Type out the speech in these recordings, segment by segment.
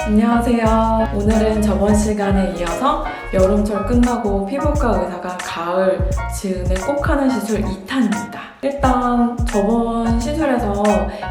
안녕하세요. 오늘은 저번 시간에 이어서 여름철 끝나고 피부과 의사가 가을, 즈음에 꼭 하는 시술 2탄입니다. 일단 저번 시술에서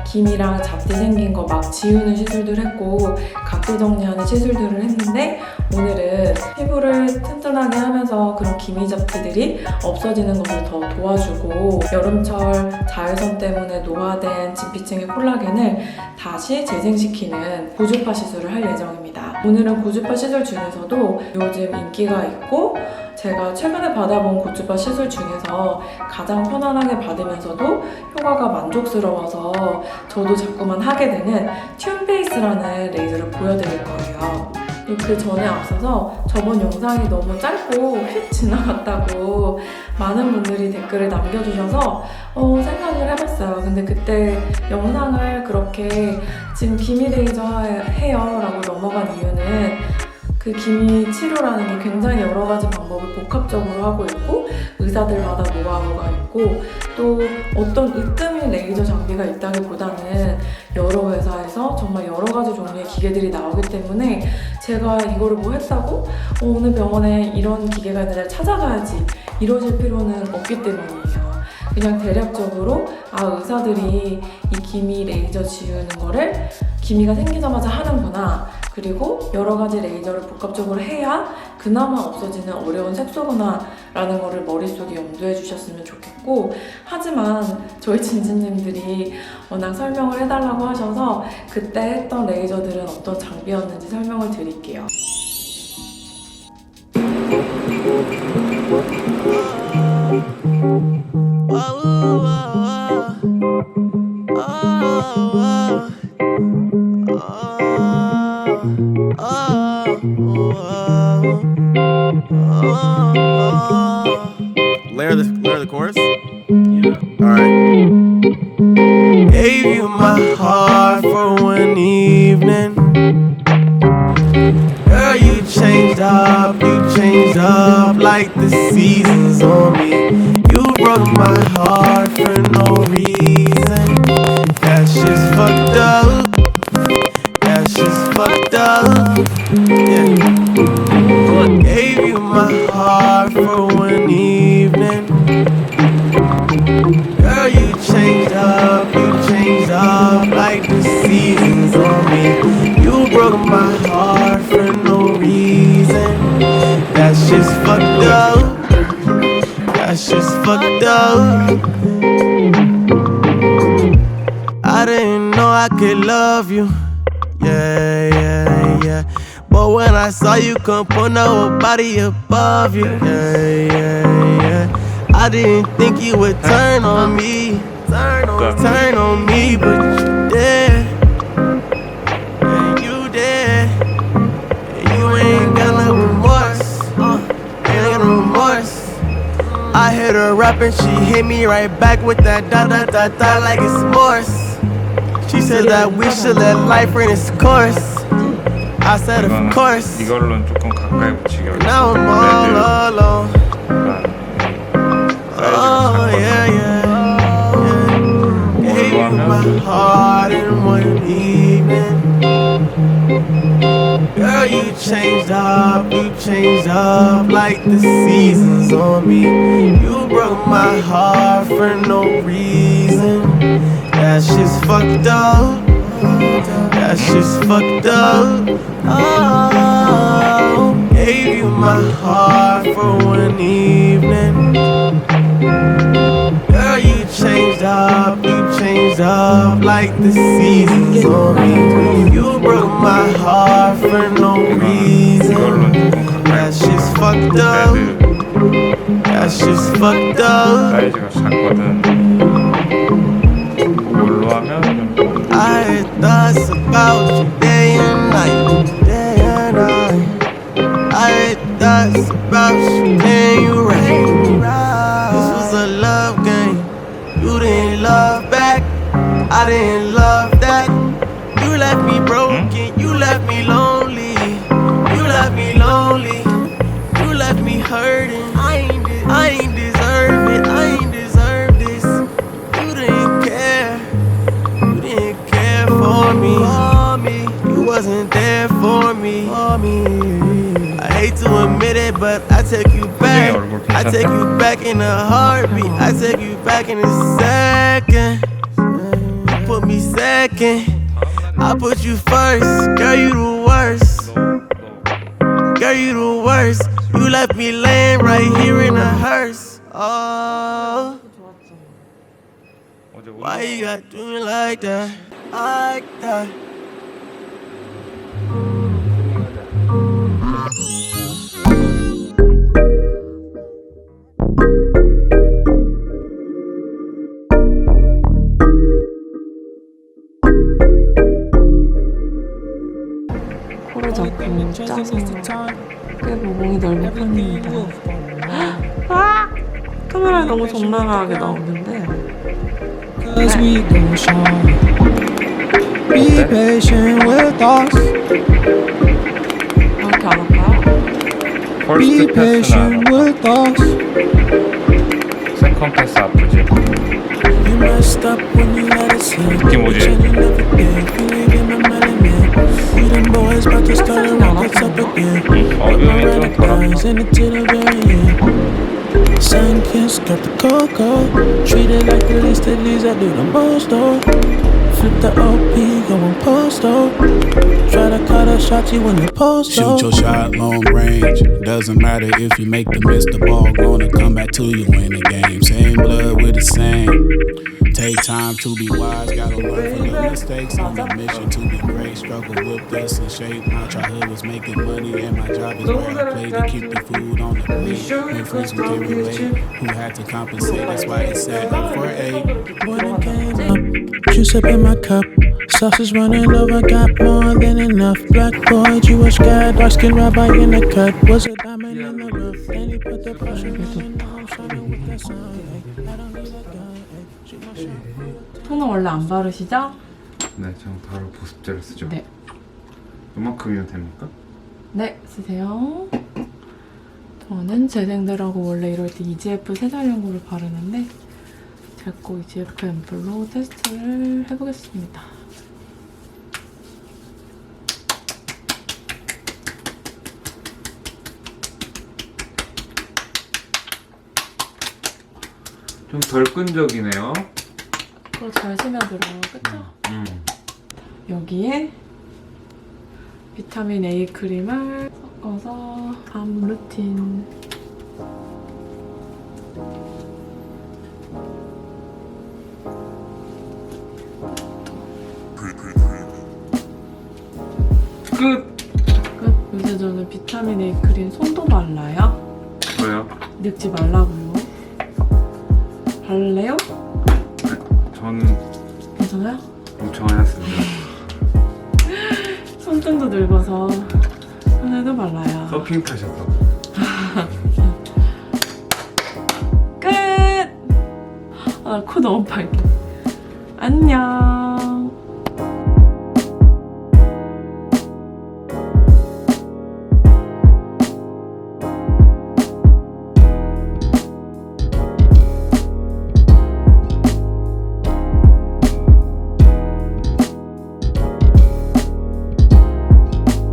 기미랑 잡티 생긴 거 막 지우는 시술들 했고 각질 정리하는 시술들을 했는데 오늘은 피부를 튼튼하게 하면서 그런 기미 잡티들이 없어지는 것을 더 도와주고 여름철 자외선 때문에 노화된 진피층의 콜라겐을 다시 재생시키는 고주파 시술을 할 예정입니다. 오늘은 고주파 시술 중에서도 요즘 인기가 있고 제가 최근에 받아본 고주파 시술 중에서 가장 편안하게 받으면서도 효과가 만족스러워서 저도 자꾸만 하게 되는 튠페이스라는 레이저를 보여드릴 거예요. 그 전에 앞서서 저번 영상이 너무 짧고 휙 지나갔다고 많은 분들이 댓글을 남겨주셔서 생각을 해봤어요. 근데 그때 영상을 그렇게 지금 기미 레이저 해요 라고 넘어간 이유는 그 기미 치료라는 게 굉장히 여러 가지 방법을 복합적으로 하고 있고 의사들마다 노하우가 있고 또 어떤 으뜸인 레이저 장비가 있다기보다는 여러 회사에서 정말 여러 가지 종류의 기계들이 나오기 때문에 제가 이거를 뭐 했다고 어느 병원에 이런 기계가 있는데 찾아가야지 이러실 필요는 없기 때문이에요. 그냥 대략적으로 의사들이 이 기미 레이저 지우는 거를 기미가 생기자마자 하는구나, 그리고 여러 가지 레이저를 복합적으로 해야 그나마 없어지는 어려운 색소구나라는 거를 머릿속에 염두해 주셨으면 좋겠고, 하지만 저희 진진님들이 워낙 설명을 해달라고 하셔서 그때 했던 레이저들은 어떤 장비였는지 설명을 드릴게요. Layer the chorus? Yeah. Alright. Gave you my heart for one evening. Girl, you changed up like the seasons on me. You broke my heart for no reason. That shit's fucked up. That shit's fucked up. Yeah. Gave you my heart for one evening. Girl, you changed up like the seasons on me. You broke my heart for no reason. That shit's fucked up. That shit's fucked up. I didn't know I could love you. Yeah. But when I saw you, couldn't put nobody above you. Yeah. I didn't think you would turn on me. Turn on me, but you did. Yeah, you did. And you ain't got no remorse. Ain't got no remorse. I hit her rap and she hit me right back with that da like it's Morse. She said that we should let life run its course. I said of course. 이걸로는 조금 가까이 붙이게 하겠습니다. Now I'm all alone. Oh yeah. Gave you my heart in one evening. Girl, you changed up like the seasons on me. You broke my heart for no reason. That shit's fucked up. That shit's fucked up. Oh, gave you my heart for one evening. Girl, you changed up like the seasons on me. You broke my heart for no reason. That shit's fucked up. That shit's fucked up. 사이즈가 작거든. 뭘로 하면 I had thoughts about you day and night. I had thoughts about you and you right. This was a love game. You didn't love back. I didn't love that. left me broken, you left me lonely. You left me lonely. You left me hurting. I ain't deserve it. I ain't deserve this. You didn't care. You didn't care for me. You wasn't there for me. I hate to admit it, but I take you back. I take you back in a heartbeat. I take you back in a second. You put me second. I put you first. Girl, you the worst. Girl, you the worst. You left me laying right here in a hearse. Oh, why you gotta do me like that? Like that. 코를 잡고 짜서 꽤 모공이 넓은 편입니다. 아! 카메라에 너무 적나라하게 나오는데 Cause we gon' shine. Be patient with us. 이렇게 안 아파요? Be 퍼스트 패스는 patient with us. 세컨 패스 아프지? You messed up when you let us in. 느낌 오지? You never did. Feeling in my melanin. We them boys about to start a rockets up again. 어뷰이 좀 덜어. In it till the very end. Sun kiss, got the cocoa. Treat it like the least of these, I do the most though. Flip the OP, go on posto. Try to cut a shot, you in the post. Shoot your shot long range. Doesn't matter if you make the miss, the ball gonna come back to you in the game. Same blood with the same. Take time to be wise, gotta learn from the mistakes. On a mission to be great, struggle with this in shape. My childhood was making money, and my job is where I play to keep the food on the plate. When friends who can relate, who had to compensate, that's why it's set up for 8. When it came up, juice up in my cup. Sauce is running over, got more than enough. Black boy, Jewish guy, dark skin rabbi in the cut. Was a diamond in the rough. Then he put the pressure on. I'm shining with that sun. I don't need a gun. She my shit. 토너 원래 안 바르시죠? 네, 저는 바로 보습제를 쓰죠. 네. 이만큼이면 됩니까? 네, 쓰세요. 저는 재생들하고 원래 이럴 때 EGF 세살연고를 바르는데 제거 EGF 앰플로 테스트를 해보겠습니다. 좀 덜 끈적이네요. 그거 잘 스며들어요, 그쵸? 여기에 비타민 A 크림을 섞어서 밤 루틴. 끝! 끝. 요새 저는 비타민 A 크림 손도 발라요. 왜요? 늙지 말라고요. 바를래요? 저는 괜찮아요? 멍청하였습니다. 손등도 늙어서 손에도 발라요. 서핑 타셔서. 끝! 아, 코 너무 빨개. 안녕.